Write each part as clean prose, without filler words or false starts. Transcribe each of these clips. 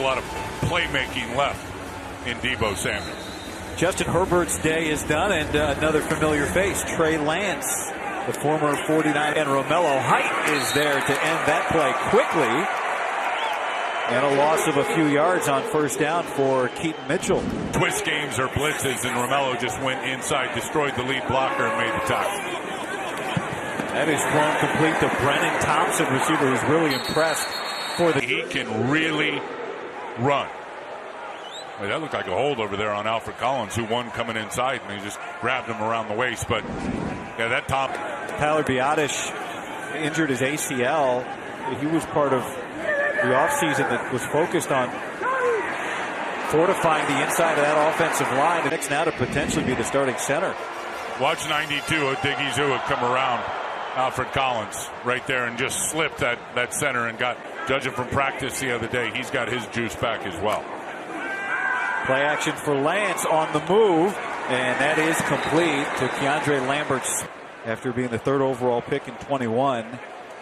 lot of playmaking left in Deebo Samuel. Justin Herbert's day is done, and another familiar face, Trey Lance, the former 49, and Romello Height is there to end that play quickly. And a loss of a few yards on first down for Keaton Mitchell. Twist games or blitzes, and Romello just went inside, destroyed the lead blocker, and made the tackle. That is thrown complete to Brennan Thompson, receiver who's really impressed. He can really run. Well, that looked like a hold over there on Alfred Collins, who won coming inside, and he just grabbed him around the waist. But yeah, that top. Tyler Biotish injured his ACL. He was part of the offseason that was focused on fortifying the inside of that offensive line. Next now to potentially be the starting center. Watch 92 Odighizuwa come around Alfred Collins right there and just slipped that center and got, judging from practice the other day, he's got his juice back as well. Play action for Lance on the move, and that is complete to Keandre Lambert after being the 3rd overall pick in 21,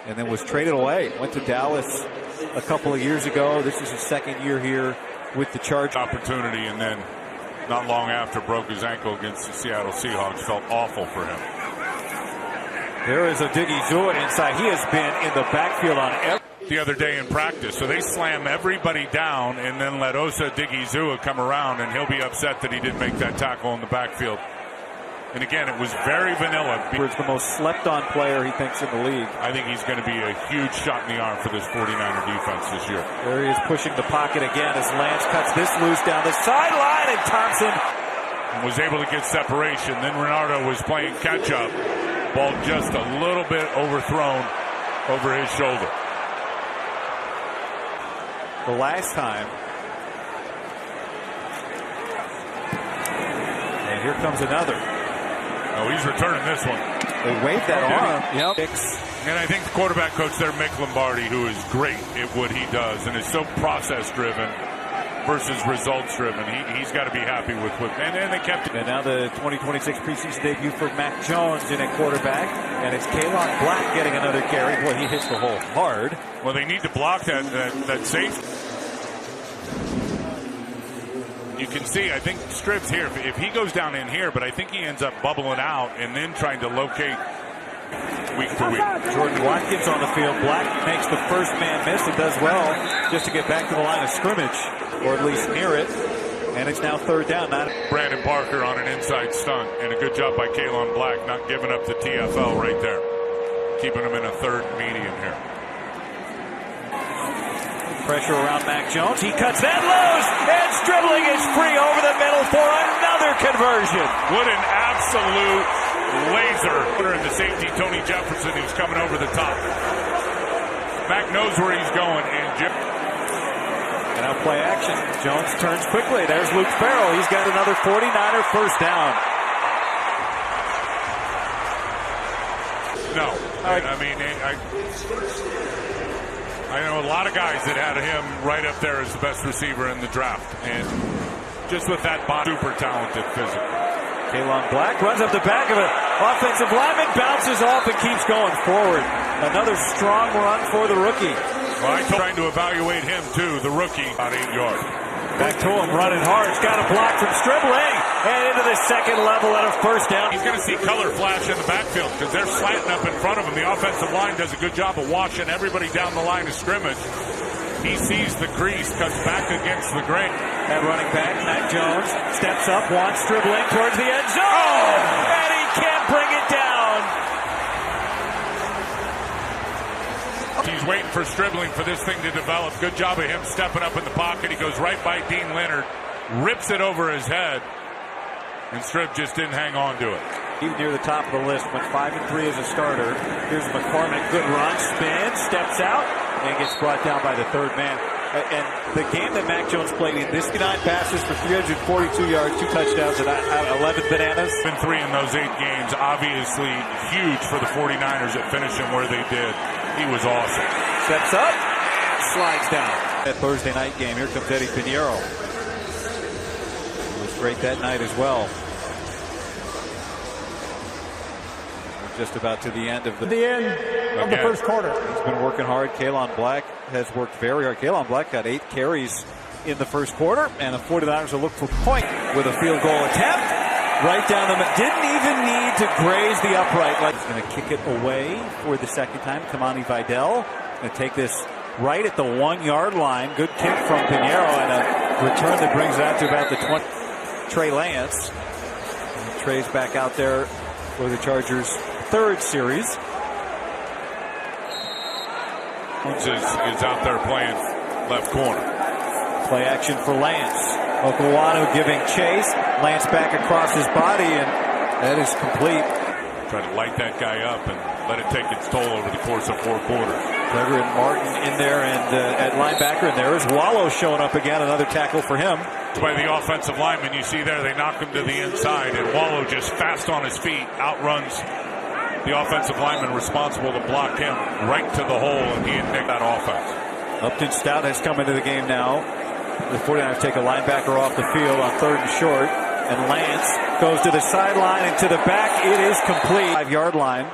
and then was traded away. Went to Dallas a couple of years ago. This is his 2nd year here with the Chargers. Opportunity, and then not long after broke his ankle against the Seattle Seahawks. Felt awful for him. There is Odighizuwa inside. He has been in the backfield on the other day in practice. So they slam everybody down and then let Osa Odighizuwa come around, and he'll be upset that he didn't make that tackle in the backfield. And again, it was very vanilla. He's the most slept-on player he thinks in the league. I think he's going to be a huge shot in the arm for this 49er defense this year. There he is pushing the pocket again as Lance cuts this loose down the sideline, and Thompson was able to get separation. Then Renardo was playing catch-up. Ball just a little bit overthrown over his shoulder. The last time. And here comes another. Oh, he's returning this one. They waved that arm. Yep. And I think the quarterback coach there, Mick Lombardi, who is great at what he does and is so process-driven versus results-driven. He's got to be happy with what. And they kept it. And now the 2026 preseason debut for Mac Jones in at quarterback. And it's Kaylon Black getting another carry. Boy, he hits the hole hard. Well, they need to block that safety. You can see, I think Stribb's here. If he goes down in here, but I think he ends up bubbling out and then trying to locate week to week. Jordan Watkins on the field. Black makes the first man miss. It does well just to get back to the line of scrimmage, or at least near it. And it's now 3rd down. Brandon Parker on an inside stunt, and a good job by Kaylon Black not giving up the TFL right there. Keeping him in a 3rd medium here. Pressure around Mac Jones. He cuts that loose, and dribbling is free over the middle for another conversion. What an absolute laser. And the safety, Tony Jefferson, who's coming over the top. Mac knows where he's going, and And now play action. Jones turns quickly. There's Luke Farrell. He's got another 49er first down. No. I know a lot of guys that had him right up there as the best receiver in the draft. And just with that body, super talented physically. Kaylon Black runs up the back of it. Offensive lineman bounces off and keeps going forward. Another strong run for the rookie. Well, I'm trying to evaluate him, too, the rookie, about 8 yards. Back to him, running hard. He's got a block from Stribling, and into the 2nd level at a first down. He's going to see color flash in the backfield because they're slanting up in front of him. The offensive line does a good job of washing everybody down the line of scrimmage. He sees the crease, cuts back against the grain. That running back, Mac Jones, steps up, wants Stribling towards the end zone, and he can't bring it down. He's waiting for Stribling for this thing to develop. Good job of him stepping up in the pocket. He goes right by Dean Leonard, rips it over his head, and Strib just didn't hang on to it. He's near the top of the list, went 5-3 as a starter. Here's McCormick, good run, spins, steps out, and gets brought down by the 3rd man. And the game that Mac Jones played in, 69 passes for 342 yards, 2 touchdowns, and 11 bananas. Been 3 in those 8 games. Obviously huge for the 49ers at finishing where they did. He was awesome. Steps up, slides down. That Thursday night game, here comes Eddie Pinheiro. He was great that night as well. We're just about to the end of the the first quarter. He's been working hard. Kaylon Black has worked very hard. Kaylon Black got 8 carries in the first quarter, and the 49ers will look for point with a field goal attempt. Right down the middle. Didn't even need to graze the upright. He's going to kick it away for the second time. Kamani Vidal going to take this right at the 1 yard line. Good kick from Pinheiro, and a return that brings it out to about the 20. Trey Lance. And Trey's back out there for the Chargers' third series. Is out there playing left corner. Play action for Lance. Okwuonu giving chase. Lance back across his body, and that is complete. Try to light that guy up and let it take its toll over the course of 4 quarters. Gregory and Martin in there, and at linebacker, and there is Wallow showing up again. Another tackle for him. By the offensive lineman, you see there, they knock him to the inside, and Wallow just fast on his feet outruns the offensive lineman responsible to block him right to the hole, and he nicked that offense. Upton Stout has come into the game now. The 49ers take a linebacker off the field on 3rd and short, and Lance goes to the sideline and to the back. It is complete. 5 yard line.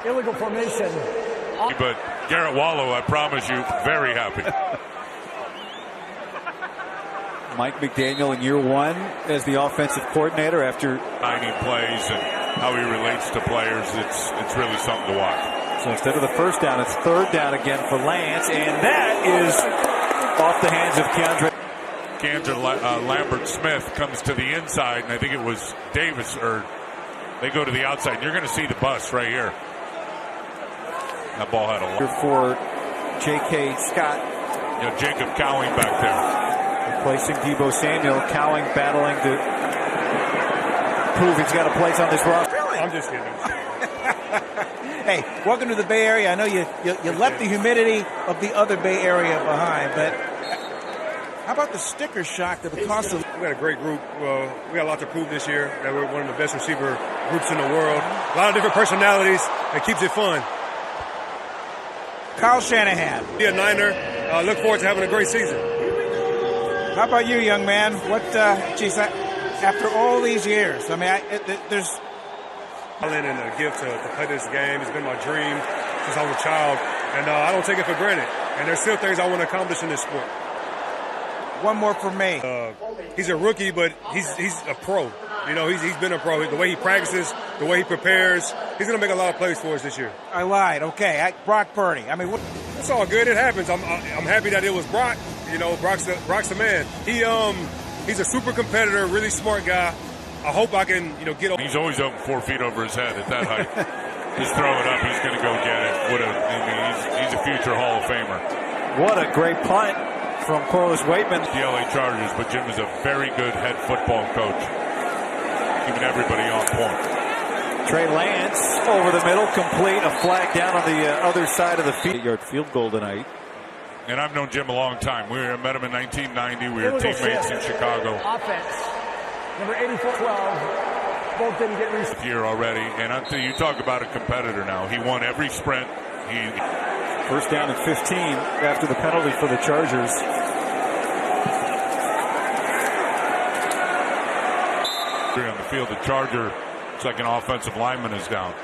Illegal formation. But Garrett Wallow, I promise you, very happy. Mike McDaniel in year 1 as the offensive coordinator after 90 plays and how he relates to players. It's really something to watch. So instead of the first down, it's 3rd down again for Lance, and that is off the hands of Lambert Smith comes to the inside, and I think it was Davis, or they go to the outside. You're going to see the bust right here. That ball had a lot. For J.K. Scott. You know, Jacob Cowing back there. Replacing Deebo Samuel. Cowing battling to prove he's got a place on this roster. Really? I'm just kidding. Hey, welcome to the Bay Area. I know you left the humidity of the other Bay Area behind, but how about the sticker shock that the cost of... We got a great group. We got a lot to prove this year. That we're one of the best receiver groups in the world. A lot of different personalities. It keeps it fun. Kyle Shanahan. Be a Niner. Look forward to having a great season. How about you, young man? What, geez, after all these years, I mean, there's... And a gift to play this game. It's been my dream since I was a child, and I don't take it for granted. And there's still things I want to accomplish in this sport. One more for me. He's a rookie, but he's a pro. You know, he's been a pro. The way he practices, the way he prepares, he's going to make a lot of plays for us this year. I lied. Okay, Brock Purdy. I mean, it's all good. It happens. I'm happy that it was Brock. You know, Brock's the man. He's a super competitor, really smart guy. I hope I can, get over. He's always open 4 feet over his head at that height. Just throw it up. He's going to go get it. He's a future Hall of Famer. What a great punt from Corliss Waitman. The LA Chargers, but Jim is a very good head football coach, keeping everybody on point. Trey Lance over the middle, complete. A flag down on the other side of the field. 8-yard field goal tonight. And I've known Jim a long time. We met him in 1990. We were teammates in Chicago. Offense. Number 84-12. Both didn't get reached. Here already. And you talk about a competitor now. He won every sprint. First down and 15 after the penalty for the Chargers. On the field, the Charger, it's like an offensive lineman is down.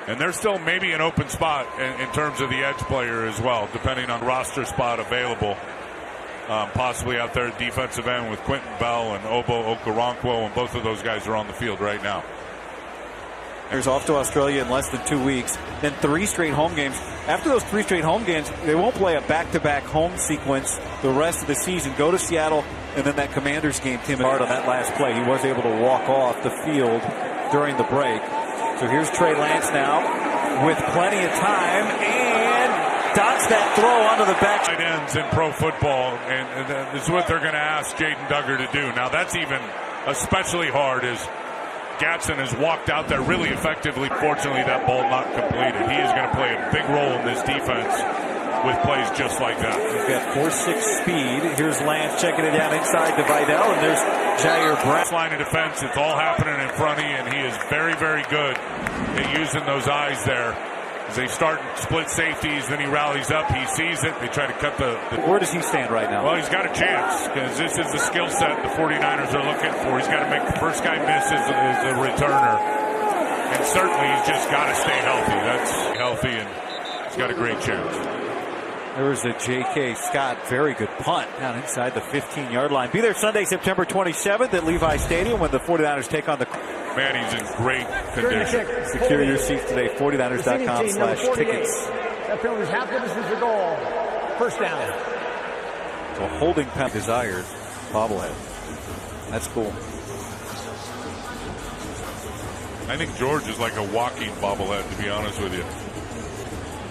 And there's still maybe an open spot in terms of the edge player as well, depending on roster spot available. Possibly out there at defensive end with Quentin Bell and Obo Okoronkwo, and both of those guys are on the field right now. Here's off to Australia in less than 2 weeks. Then 3 straight home games. After those 3 straight home games, they won't play a back-to-back home sequence the rest of the season. Go to Seattle, and then that Commanders game, Tim Hart on that last play. He was able to walk off the field during the break. So here's Trey Lance now with plenty of time, and dots that throw onto the back. Tight ends in pro football, and this is what they're going to ask Jaden Duggar to do. Now that's even especially hard as Gatson has walked out there really effectively. Fortunately, that ball not completed. He is going to play a big role in this defense with plays just like that. He's got 4.6 speed. Here's Lance checking it down inside to Vidal, and there's Jair Brown. Line of defense, it's all happening in front of you, and he is very, very good at using those eyes there. As they start split safeties, then he rallies up, he sees it, they try to cut the... Where does he stand right now? Well, he's got a chance, because this is the skill set the 49ers are looking for. He's got to make the first guy miss as a returner. And certainly he's just got to stay healthy. That's healthy, and he's got a great chance. There's a J.K. Scott, very good punt down inside the 15-yard line. Be there Sunday, September 27th at Levi Stadium when the 49ers take on the... Man, he's in great condition. Secure your seats today, 49ers.com/tickets. That penalty is half the distance to goal. First down. So holding pen desired bobblehead. That's cool. I think George is like a walking bobblehead, to be honest with you.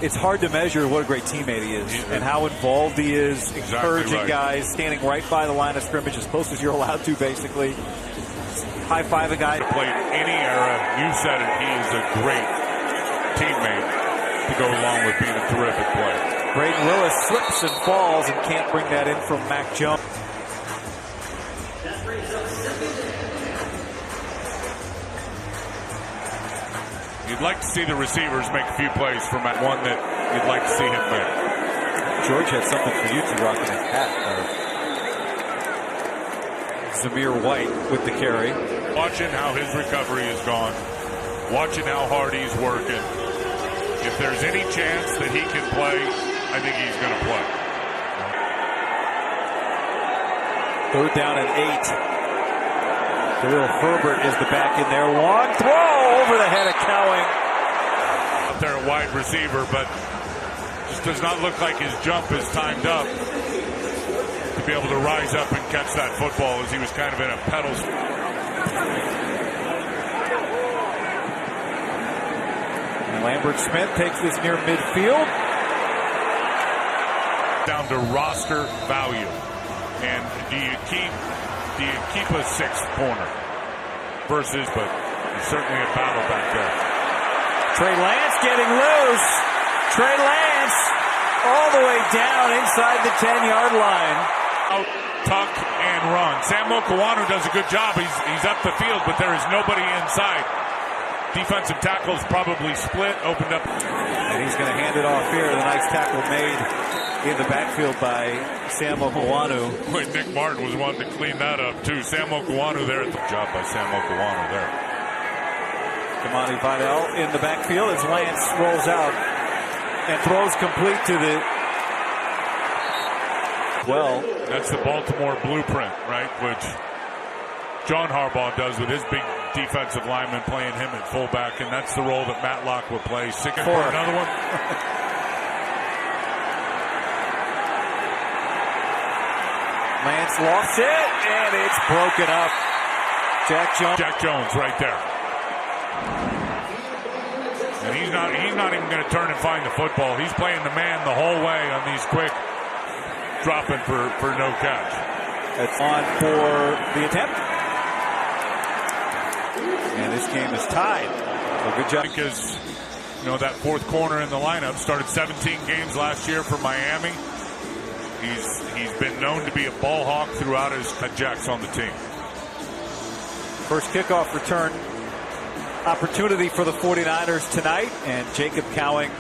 It's hard to measure what a great teammate he is and how involved he is, encouraging guys, standing right by the line of scrimmage as close as you're allowed to, basically. High-five a guy. Played any era. You said it. He is a great teammate to go along with being a terrific player. Braden Willis slips and falls and can't bring that in from Mac Jones. You'd like to see the receivers make a few plays from that one that you'd like to see him make. George had something for you two rocking his hat. Zamir White with the carry. Watching how his recovery has gone. Watching how hard he's working. If there's any chance that he can play, I think he's going to play. 3rd down and 8. Khalil Herbert is the back in there. Long throw over the head of Cowing. Out there, a wide receiver, but just does not look like his jump is timed up to be able to rise up and catch that football as he was kind of in a pedal. And Lambert Smith takes this near midfield. Down to roster value. And do you keep a 6th corner versus, but there's certainly a battle back there. Trey Lance getting loose. Trey Lance all the way down inside the 10-yard line. Out, tuck, and run. Sam Okawanu does a good job. He's up the field, but there is nobody inside. Defensive tackles probably split, opened up. And he's going to hand it off here. The nice tackle made in the backfield by Sam Okawanu. Boy, Nick Martin was wanting to clean that up, too. Sam Okawanu there at the job by Sam Okawanu there. Kamani Vidal in the backfield as Lance rolls out and throws complete to the... Well, that's the Baltimore blueprint, right? Which John Harbaugh does with his big defensive lineman playing him at fullback, and that's the role that Matlock will play. Sicking for another one. Lance lost it, and it's broken up. Jack Jones right there. And he's not even going to turn and find the football. He's playing the man the whole way on these quick dropping for no catch. That's on for the attempt. And this game is tied. So good job. Because, that 4th corner in the lineup started 17 games last year for Miami. He's been known to be a ball hawk throughout his Jacks on the team. First kickoff return opportunity for the 49ers tonight, and Jacob Cowing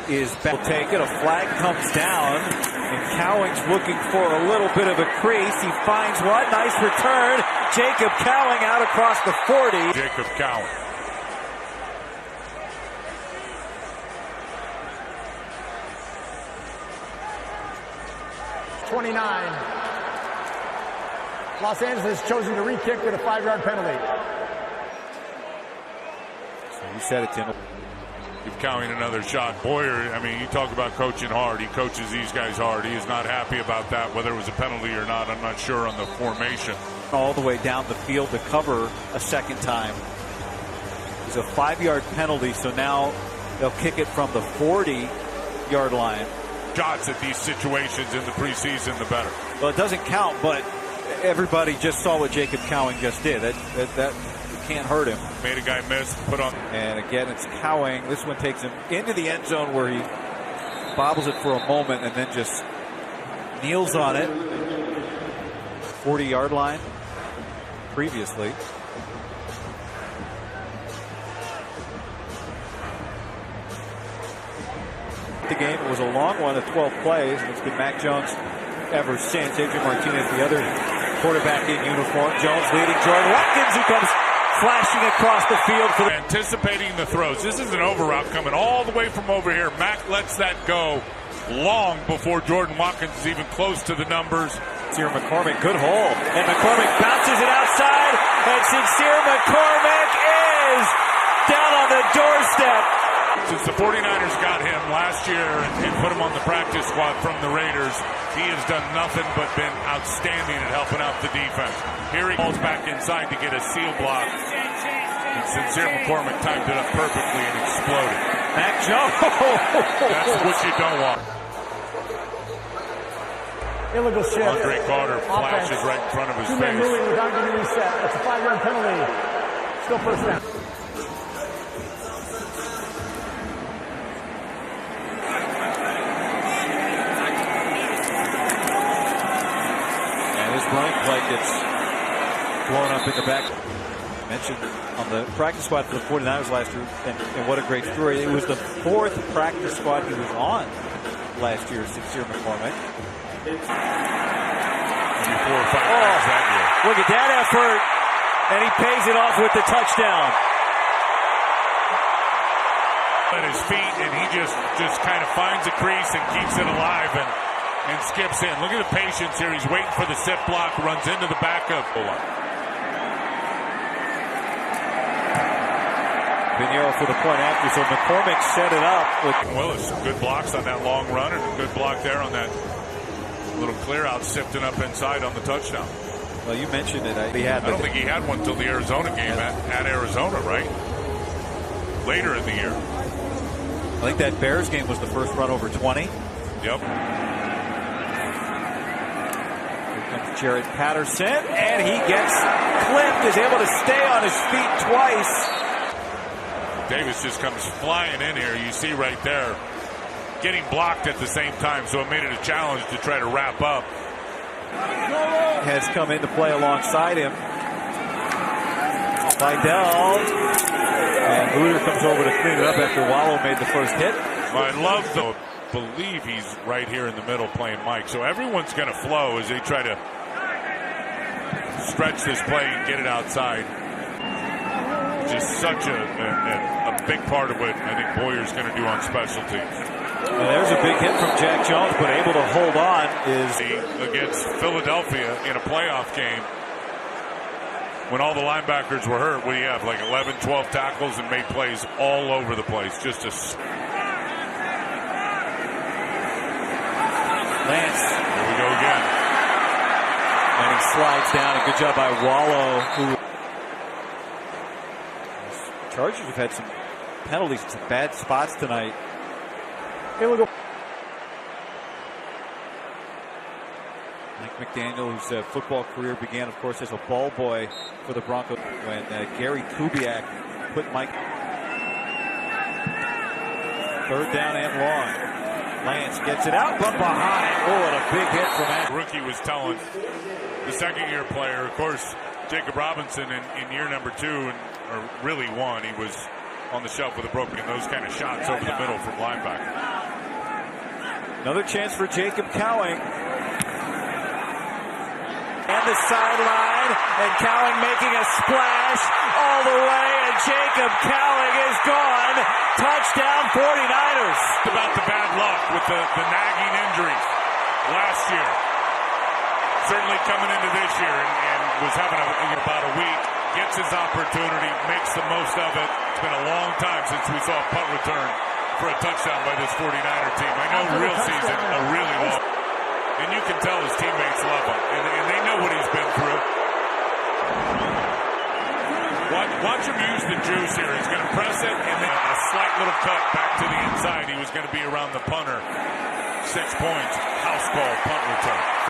is back. Will take it. A flag comes down, and Cowing's looking for a little bit of a crease. He finds one. Nice return. Jacob Cowing out across the 40. Jacob Cowing. Los Angeles chosen to re-kick with a 5-yard penalty. So you said it, Tim. Give Cowing another shot. Boyer, you talk about coaching hard. He coaches these guys hard. He is not happy about that, whether it was a penalty or not. I'm not sure on the formation. All the way down the field to cover a second time. It's a 5-yard penalty, so now they'll kick it from the 40-yard line. Shots at these situations in the preseason, the better. Well, it doesn't count, but everybody just saw what Jacob Cowing just did. That can't hurt him. Made a guy miss, put on. And again, it's Cowing. This one takes him into the end zone where he bobbles it for a moment and then just kneels on it. 40-yard line previously. The game, it was a long one of 12 plays, and it's been Mac Jones ever since. Adrian Martinez, the other quarterback in uniform. Jones leading Jordan Watkins, who comes flashing across the field for the anticipating the throws. This is an over route coming all the way from over here. Mack lets that go long before Jordan Watkins is even close to the numbers. Sincere McCormick, good hole. And McCormick bounces it outside. And Sincere McCormick is down on the doorstep. Since the 49ers got him last year and put him on the practice squad from the Raiders, he has done nothing but been outstanding at helping out the defense. Here he falls back inside to get a seal block. And Sincere McCormick timed it up perfectly and exploded. Mac Jones. That's what you don't want. Illegal shift. Andre Carter flashes right in front of his Two men face. moving without getting reset. That's a 5-yard penalty. Still first down. Running play gets blown up in the back. Mentioned on the practice squad for the 49ers last year, and what a great story. It was the 4th practice squad he was on last year, Sincere McCormick. Maybe 4 or 5 times that year. Look at that effort, and he pays it off with the touchdown. At his feet, and he just kind of finds a crease and keeps it alive and skips in. Look at the patience here. He's waiting for the zip block, runs into the back of Pinheiro for the point after, so McCormick set it up with Willis. Good blocks on that long run, and a good block there on that little clear out, sifting up inside on the touchdown. Well, you mentioned it. I don't think he had one until the Arizona game at Arizona, right? Later in the year. I think that Bears game was the first run over 20. Yep. Jared Patterson, and he gets clipped, is able to stay on his feet twice. Davis just comes flying in here. You see right there, getting blocked at the same time, so it made it a challenge to try to wrap up. Has come in to play alongside him. Vidal, and Luder comes over to clean it up after Wallow made the first hit. I love the believe he's right here in the middle playing Mike, so everyone's going to flow as they try to stretch this play and get it outside. Just such a big part of what I think Boyer's going to do on special teams. Well, there's a big hit from Jack Jones, but able to hold on is against Philadelphia in a playoff game. When all the linebackers were hurt, what do you have? Like 11, 12 tackles and made plays all over the place. Just a Lance. Here we go again. And he slides down. A good job by Wallow, who the Chargers have had some penalties in some bad spots tonight. Illegal. Mike McDaniel, whose football career began, of course, as a ball boy for the Broncos when Gary Kubiak put Mike. 3rd down and long. Lance gets it out, but behind. Oh, and a big hit from Andrew. Rookie was telling the second-year player, of course, Jacob Robinson in year number 2, or really 1, he was on the shelf with a broken, those kind of shots over the middle from linebacker. Another chance for Jacob Cowing. And the sideline, and Cowing making a splash all the way, and Jacob Cowing is gone. Touchdown 49ers. About the bad luck with the nagging injuries last year. Certainly coming into this year and was having about a week. Gets his opportunity, makes the most of it. It's been a long time since we saw a punt return for a touchdown by this 49er team. I know real season, a really long. And you can tell his teammates love him. And they know what he's been through. Watch him use the juice here. He's going to press it, and then a slight little cut back to the inside. He was going to be around the punter. 6 points. House call, punt return.